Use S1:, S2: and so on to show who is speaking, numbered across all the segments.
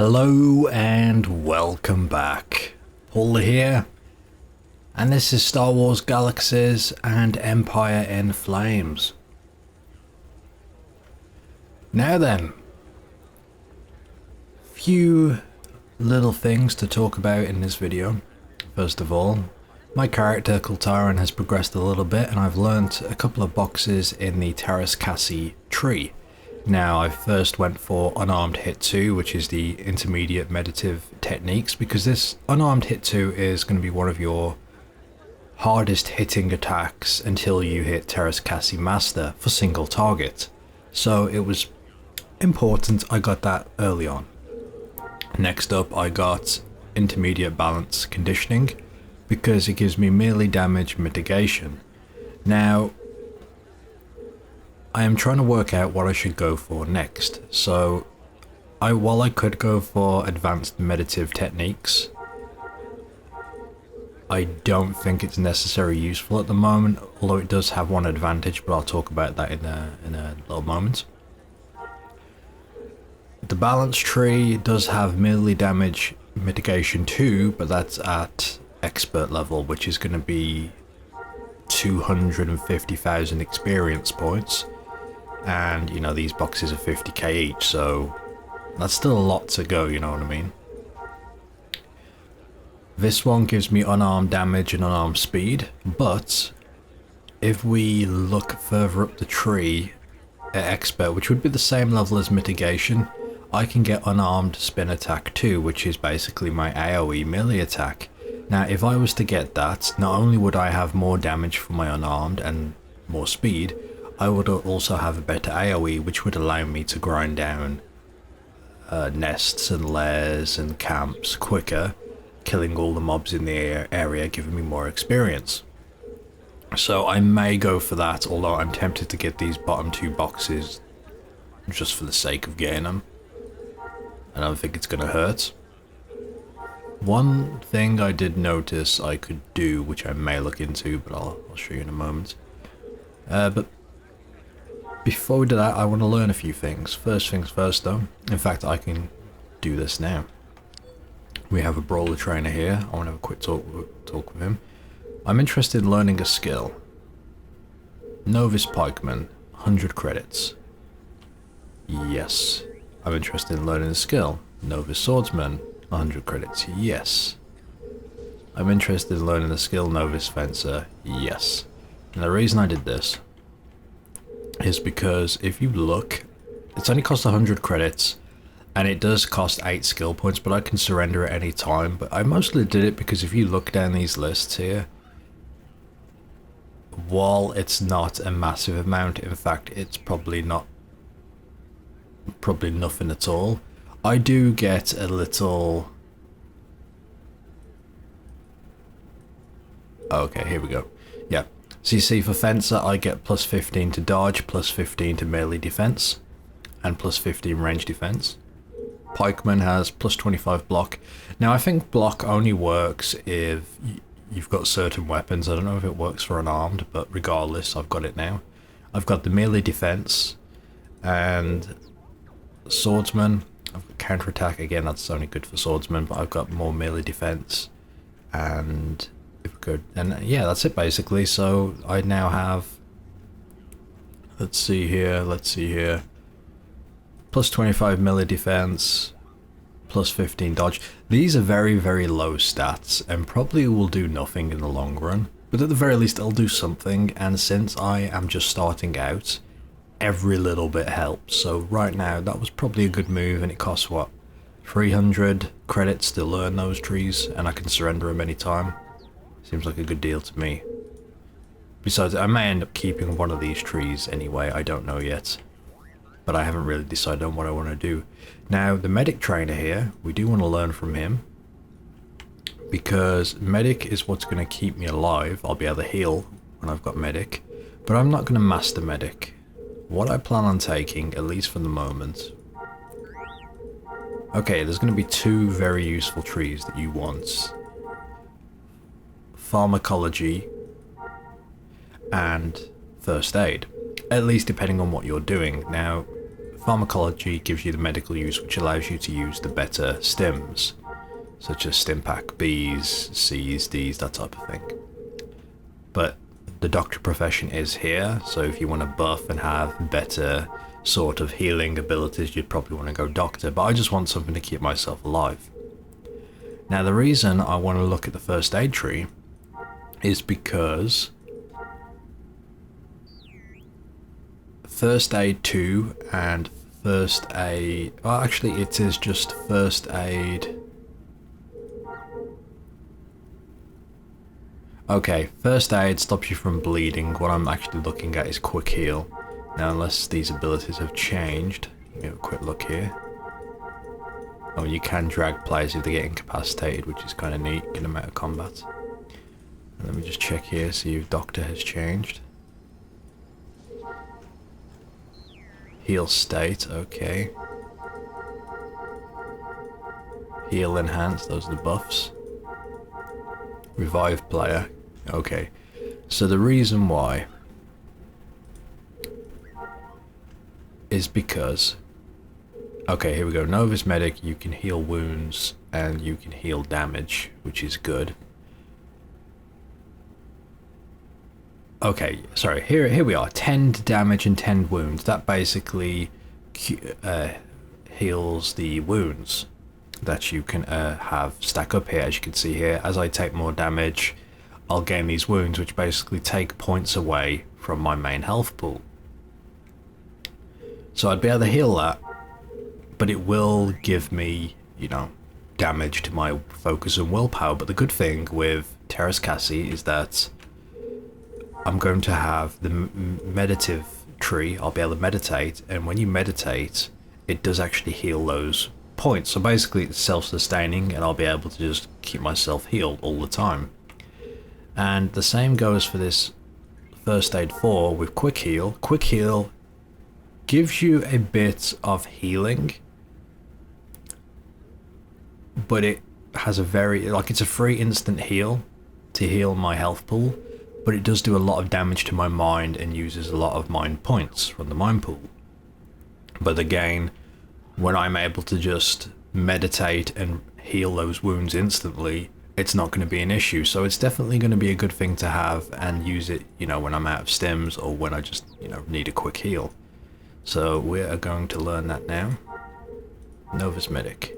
S1: Hello and welcome back. Pauleh here, and this is Star Wars Galaxies and Empire in Flames. Now then, few little things to talk about in this video. First of all, my character Kultaran has progressed a little bit, and I've learnt a couple of boxes in the Terras Cassi tree. Now, I first went for Unarmed Hit 2, which is the intermediate meditative techniques, because this Unarmed Hit 2 is going to be one of your hardest hitting attacks until you hit Terras Cassi Master for single target. So it was important I got that early on. Next up, I got Intermediate Balance Conditioning, because it gives me melee damage mitigation. Now, I am trying to work out what I should go for next. So, while I could go for advanced meditative techniques, I don't think it's necessarily useful at the moment, although it does have one advantage, but I'll talk about that in a little moment. The balance tree does have melee damage mitigation too, but that's at expert level, which is going to be 250,000 experience points. And, you know, these boxes are 50k each, so that's still a lot to go, you know what I mean? This one gives me unarmed damage and unarmed speed, but if we look further up the tree at expert, which would be the same level as mitigation, I can get unarmed spin attack too, which is basically my AoE melee attack. Now, if I was to get that, not only would I have more damage for my unarmed and more speed, I would also have a better AoE, which would allow me to grind down nests and lairs and camps quicker, killing all the mobs in the area, giving me more experience. So I may go for that, although I'm tempted to get these bottom two boxes just for the sake of getting them. I don't think it's going to hurt. One thing I did notice I could do, which I may look into, but I'll show you in a moment. But before we do that, I want to learn a few things. First things first though, in fact I can do this now. We have a brawler trainer here. I want to have a quick talk with him. I'm interested in learning a skill. Novice Pikeman, 100 credits. Yes. I'm interested in learning a skill. Novice Swordsman, 100 credits. Yes. I'm interested in learning the skill Novice Fencer. Yes. And the reason I did this is because if you look, it's only cost 100 credits and it does cost 8 skill points, but I can surrender at any time. But I mostly did it because if you look down these lists here, while it's not a massive amount, in fact it's probably nothing at all, I do get a little... Okay, here we go. Yeah. So you see, for Fencer I get plus 15 to dodge, plus 15 to melee defense, and plus 15 range defense. Pikeman has plus 25 block. Now I think block only works if you've got certain weapons. I don't know if it works for unarmed, but regardless, I've got it now. I've got the melee defense, and Swordsman, I've got counterattack. Again, that's only good for Swordsman, but I've got more melee defense, and if we could, and yeah, that's it basically. So I now have, let's see here, plus 25 melee defense, plus 15 dodge. These are very, very low stats and probably will do nothing in the long run, but at the very least it'll do something. And since I am just starting out, every little bit helps. So right now that was probably a good move, and it costs what, 300 credits to learn those trees, and I can surrender them anytime. Seems like a good deal to me. Besides, I may end up keeping one of these trees anyway, I don't know yet. But I haven't really decided on what I want to do. Now, the medic trainer here, we do want to learn from him, because medic is what's going to keep me alive. I'll be able to heal when I've got medic, but I'm not going to master medic. What I plan on taking, at least for the moment... Okay, there's going to be two very useful trees that you want. Pharmacology and first aid, at least depending on what you're doing. Now, pharmacology gives you the medical use, which allows you to use the better stims, such as stim pack Bs, Cs, Ds, that type of thing. But the doctor profession is here, so if you want to buff and have better sort of healing abilities, you'd probably want to go doctor, but I just want something to keep myself alive. Now the reason I want to look at the first aid tree is because first aid 2 and first aid, well actually it is just first aid. Okay, first aid stops you from bleeding. What I'm actually looking at is quick heal. Now unless these abilities have changed, let me have a quick look here. Oh, you can drag players if they get incapacitated, which is kind of neat, get them out of combat. And let me just check here, see if Doctor has changed. Heal state, okay. Heal enhance, those are the buffs. Revive player, okay. So the reason why is because, okay, here we go. Novice medic, you can heal wounds and you can heal damage, which is good. Okay, sorry, here we are. 10 damage and 10 wounds. That basically heals the wounds that you can have stack up here. As you can see here, as I take more damage, I'll gain these wounds, which basically take points away from my main health pool. So I'd be able to heal that, but it will give me, you know, damage to my focus and willpower. But the good thing with Terrace Cassie is that I'm going to have the meditative tree. I'll be able to meditate, and when you meditate, it does actually heal those points. So basically it's self-sustaining, and I'll be able to just keep myself healed all the time. And the same goes for this first aid 4 with quick heal. Quick heal gives you a bit of healing, but it has a very, like, it's a free instant heal to heal my health pool, but it does do a lot of damage to my mind and uses a lot of mind points from the mind pool. But again, when I'm able to just meditate and heal those wounds instantly, it's not going to be an issue. So it's definitely going to be a good thing to have and use it, you know, when I'm out of stims or when I just, you know, need a quick heal. So we are going to learn that now. Novice medic.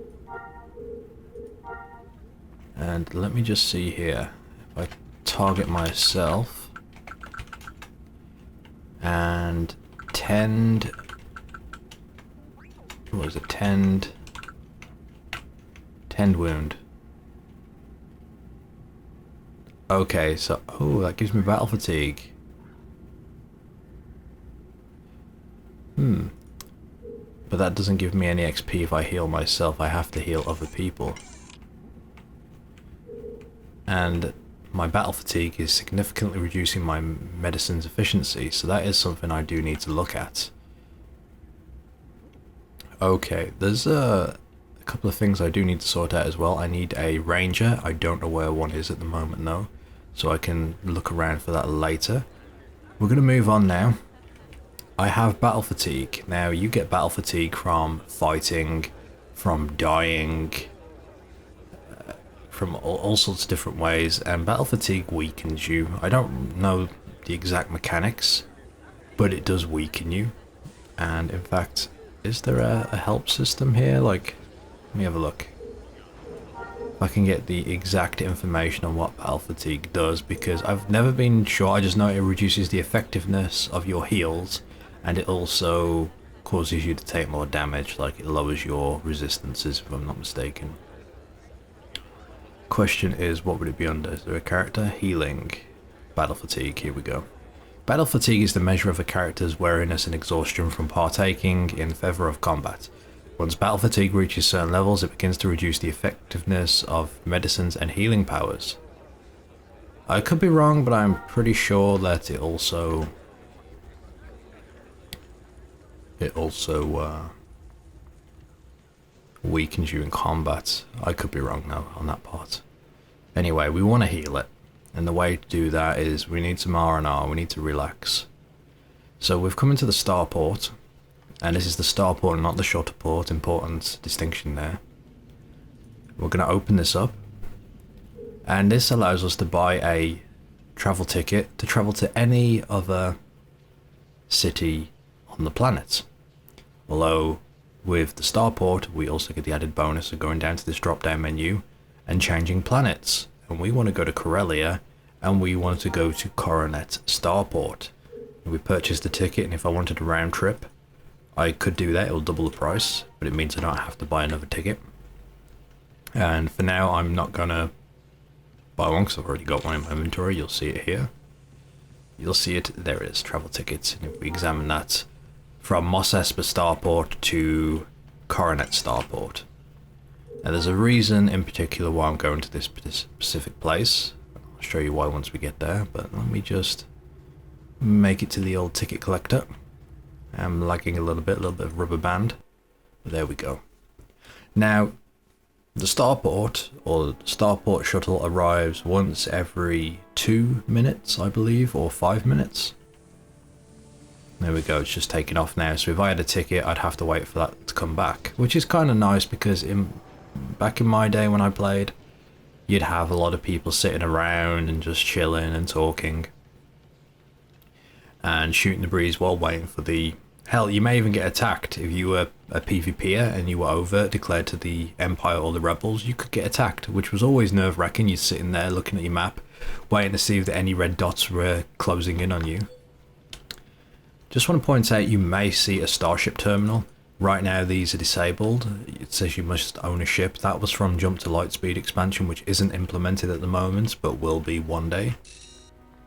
S1: And let me just see here. If I target myself and tend, what was it, tend wound. Okay, so, oh, that gives me battle fatigue. But that doesn't give me any XP if I heal myself. I have to heal other people. And my battle fatigue is significantly reducing my medicine's efficiency, so that is something I do need to look at. Okay, there's a couple of things I do need to sort out as well. I need a ranger. I don't know where one is at the moment though, so I can look around for that later. We're going to move on now. I have battle fatigue. Now you get battle fatigue from fighting, from dying, from all sorts of different ways, and battle fatigue weakens you. I don't know the exact mechanics, but it does weaken you. And in fact, is there a help system here? Like, let me have a look. If I can get the exact information on what battle fatigue does, because I've never been sure. I just know it reduces the effectiveness of your heals, and it also causes you to take more damage, like it lowers your resistances, if I'm not mistaken. Question is, what would it be under? Is there a character? Healing. Battle fatigue, here we go. Battle fatigue is the measure of a character's weariness and exhaustion from partaking in fervor of combat. Once battle fatigue reaches certain levels, it begins to reduce the effectiveness of medicines and healing powers. I could be wrong, but I'm pretty sure that it also weakens you in combat. I could be wrong now on that part. Anyway, we want to heal it, and the way to do that is we need some R&R, we need to relax. So we've come into the starport, And this is the starport, not the shuttleport. Important distinction there. We're going to open this up. And this allows us to buy a travel ticket to travel to any other city on the planet. Although with the starport, we also get the added bonus of going down to this drop down menu and changing planets. And we want to go to Corellia, and we want to go to Coronet Starport. We purchased the ticket, and if I wanted a round trip, I could do that. It'll double the price, but it means I don't have to buy another ticket. And for now, I'm not gonna buy one because I've already got one in my inventory. You'll see it here. You'll see it. There it is, travel tickets. And if we examine that, from Mos Espa Starport to Coronet Starport. Now there's a reason in particular why I'm going to this specific place. I'll show you why once we get there, but let me just make it to the old ticket collector. I'm lagging a little bit of rubber band. But there we go. Now, the starport, or the starport shuttle, arrives once every 2 minutes, I believe, or 5 minutes. There we go, it's just taking off now. So if I had a ticket, I'd have to wait for that to come back, which is kind of nice because back in my day when I played, you'd have a lot of people sitting around and just chilling and talking and shooting the breeze while waiting for the... Hell, you may even get attacked if you were a PvPer and you were over declared to the Empire or the Rebels. You could get attacked, which was always nerve-wracking. You're sitting there looking at your map, waiting to see if any red dots were closing in on you. Just want to point out, you may see a starship terminal. Right now these are disabled. It says you must own a ship. That was from Jump to Lightspeed expansion, which isn't implemented at the moment, but will be one day.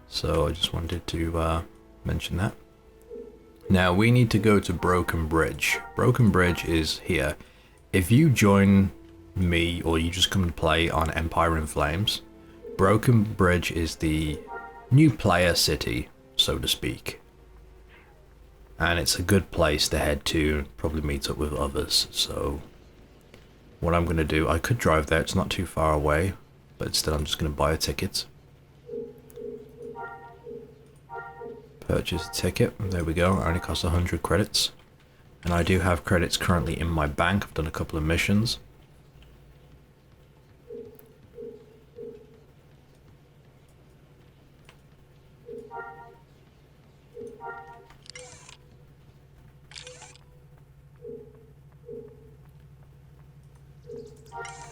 S1: So I just wanted to mention that. Now we need to go to Broken Bridge. Broken Bridge is here. If you join me or you just come to play on Empire in Flames, Broken Bridge is the new player city, so to speak. And it's a good place to head to, probably meet up with others. So what I'm going to do, I could drive there, it's not too far away, but instead I'm just going to buy a ticket. Purchase a ticket, there we go, it only costs 100 credits. And I do have credits currently in my bank, I've done a couple of missions.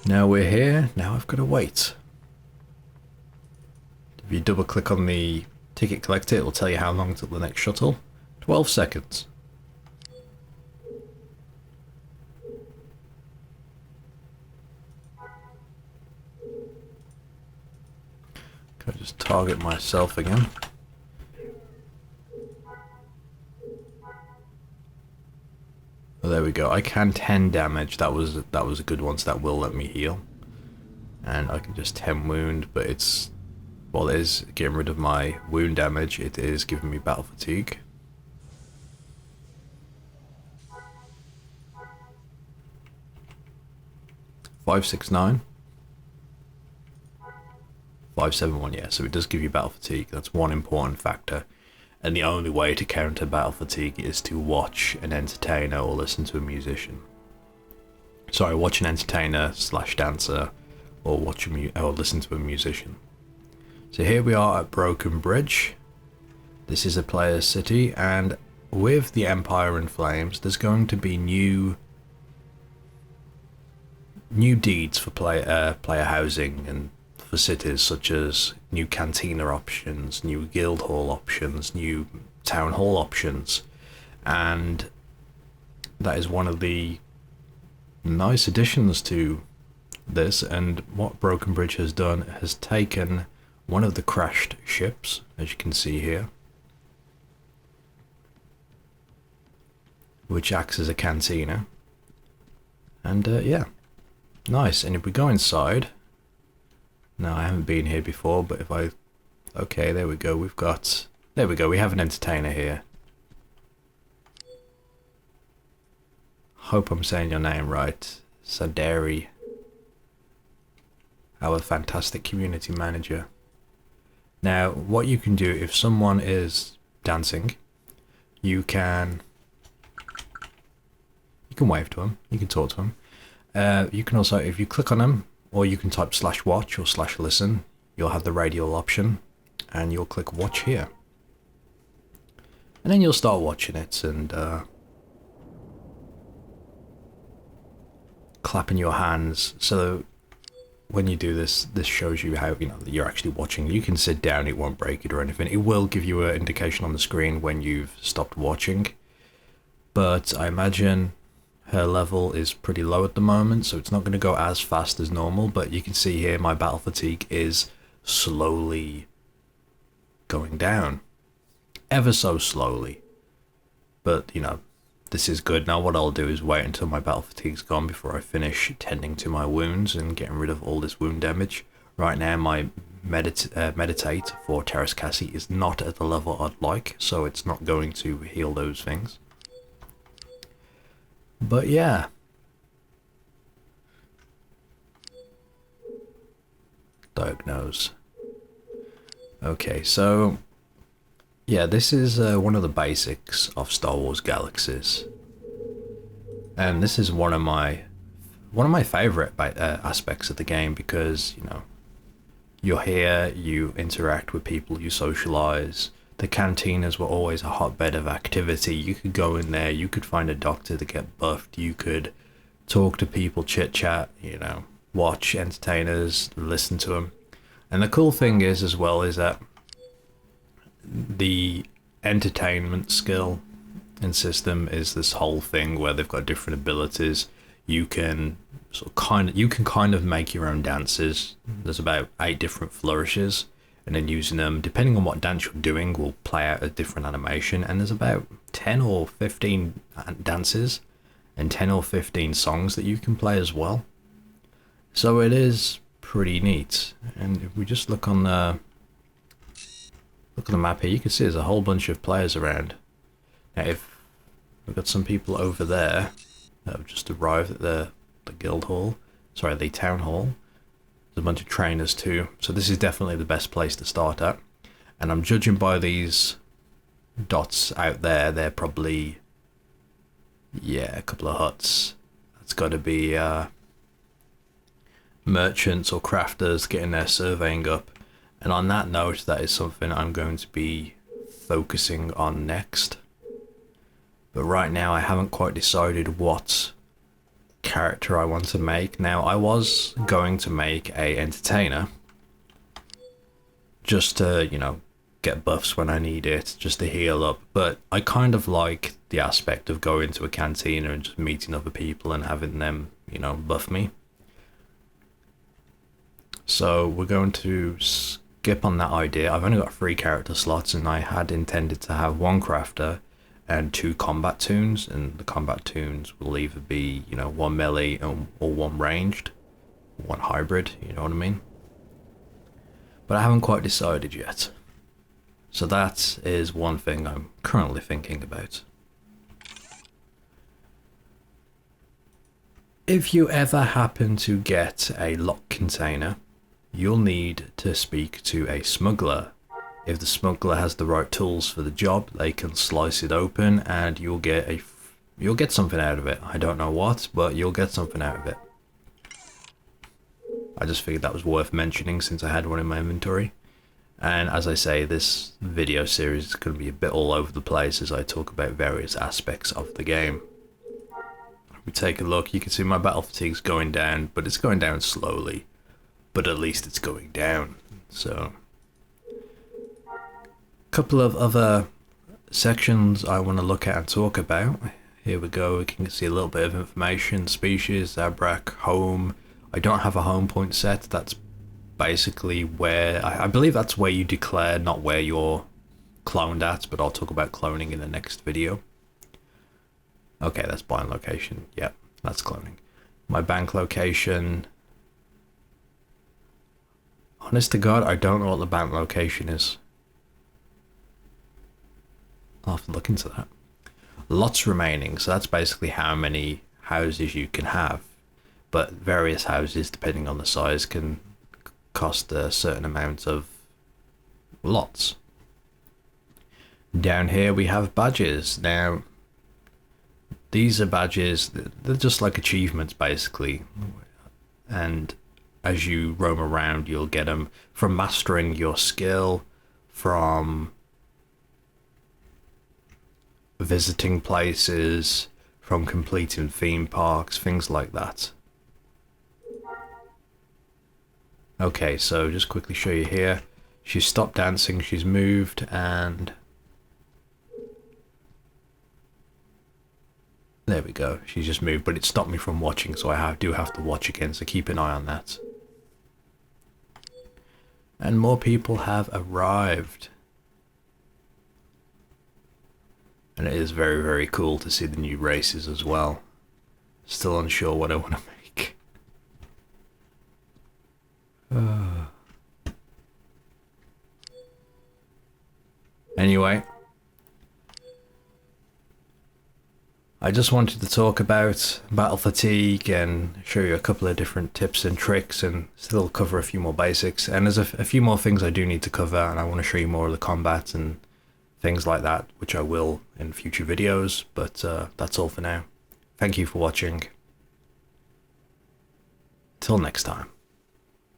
S1: Now we're here, now I've got to wait. If you double click on the ticket collector, it will tell you how long till the next shuttle. 12 seconds. Can I just target myself again? Oh, there we go. I can 10 damage. That was a good one, so that will let me heal. And I can just 10 wound, but it's... While it is getting rid of my wound damage, it is giving me battle fatigue. $569. 571, yeah, so it does give you battle fatigue. That's one important factor. And the only way to counter battle fatigue is to watch an entertainer or listen to a musician. Sorry, watch an entertainer / dancer, or or listen to a musician. So here we are at Broken Bridge. This is a player city, and with the Empire in Flames, there's going to be new deeds for player housing and for cities, such as new cantina options, new guild hall options, new town hall options, and that is one of the nice additions to this. And what Broken Bridge has done has taken one of the crashed ships, as you can see here, which acts as a cantina, and yeah, nice. And if we go inside, now I haven't been here before, but if I, okay, there we go, there we go, we have an entertainer here. Hope I'm saying your name right, Saderi, our fantastic community manager. Now, what you can do if someone is dancing, you can You can wave to them. You can talk to them. You can also, if you click on them, or you can type /watch or /listen, you'll have the radial option, and you'll click watch here. And then you'll start watching it and clapping your hands. So when you do this, this shows you how, you know, that you're actually watching. You can sit down, it won't break it or anything. It will give you an indication on the screen when you've stopped watching. But I imagine her level is pretty low at the moment, so it's not going to go as fast as normal. But you can see here my battle fatigue is slowly going down. Ever so slowly. But, you know, this is good. Now what I'll do is wait until my battle fatigue's gone before I finish tending to my wounds and getting rid of all this wound damage. Right now my meditate for Terrace Cassie is not at the level I'd like, so it's not going to heal those things. But yeah. Diagnose. Okay, so yeah, this is one of the basics of Star Wars Galaxies, and this is one of my favorite aspects of the game, because, you know, you're here, you interact with people, you socialize. The cantinas were always a hotbed of activity. You could go in there, you could find a doctor to get buffed, you could talk to people, chit chat, you know, watch entertainers, listen to them. And the cool thing is as well is that the entertainment skill and system is this whole thing where they've got different abilities. You can kind of make your own dances. There's about 8 different flourishes, and then using them, depending on what dance you're doing, will play out a different animation. And there's about 10 or 15 dances and 10 or 15 songs that you can play as well. So it is pretty neat. And if we just look on the map here, you can see there's a whole bunch of players around. Now, if we've got some people over there that have just arrived at the guild hall, sorry, the town hall. There's a bunch of trainers too, so this is definitely the best place to start at. And I'm judging by these dots out there, they're probably, yeah, a couple of huts. That's got to be merchants or crafters getting their surveying up. And on that note, that is something I'm going to be focusing on next. But right now I haven't quite decided what character I want to make. Now, I was going to make a entertainer, just to, you know, get buffs when I need it, just to heal up. But I kind of like the aspect of going to a cantina and just meeting other people and having them, you know, buff me. So we're going to skip on that idea. I've only got 3 character slots, and I had intended to have 1 crafter and 2 combat tunes, and the combat tunes will either be, you know, 1 melee or 1 ranged, 1 hybrid, you know what I mean? But I haven't quite decided yet. So that is one thing I'm currently thinking about. If you ever happen to get a lock container, you'll need to speak to a smuggler. If the smuggler has the right tools for the job, they can slice it open and you'll get something out of it. I don't know what, but you'll get something out of it. I just figured that was worth mentioning since I had one in my inventory. And as I say, this video series is going to be a bit all over the place as I talk about various aspects of the game. If we take a look, you can see my battle fatigue's going down, but it's going down slowly. But at least it's going down. So couple of other sections I want to look at and talk about. Here we go, we can see a little bit of information. Species, Zabrak, home. I don't have a home point set. That's basically where, I believe that's where you declare, not where you're cloned at, but I'll talk about cloning in the next video. Okay, that's bind location. Yep, that's cloning. My bank location. Honest to God, I don't know what the bank location is. I'll have to look into that. Lots remaining, so that's basically how many houses you can have. But various houses, depending on the size, can cost a certain amount of lots. Down here we have badges. Now, These are badges, they're just like achievements basically, and as you roam around you'll get them from mastering your skill, from visiting places, from completing theme parks, things like that. Okay, so just quickly show you here. She's stopped dancing, she's moved, and there we go. She's just moved, but it stopped me from watching, so I do have to watch again, so keep an eye on that. And more people have arrived. And it is very, very cool to see the new races as well. Still unsure what I want to make. Anyway, I just wanted to talk about battle fatigue and show you a couple of different tips and tricks, and still cover a few more basics. And there's a few more things I do need to cover, and I want to show you more of the combat and things like that, which I will in future videos, but that's all for now. Thank you for watching. Till next time.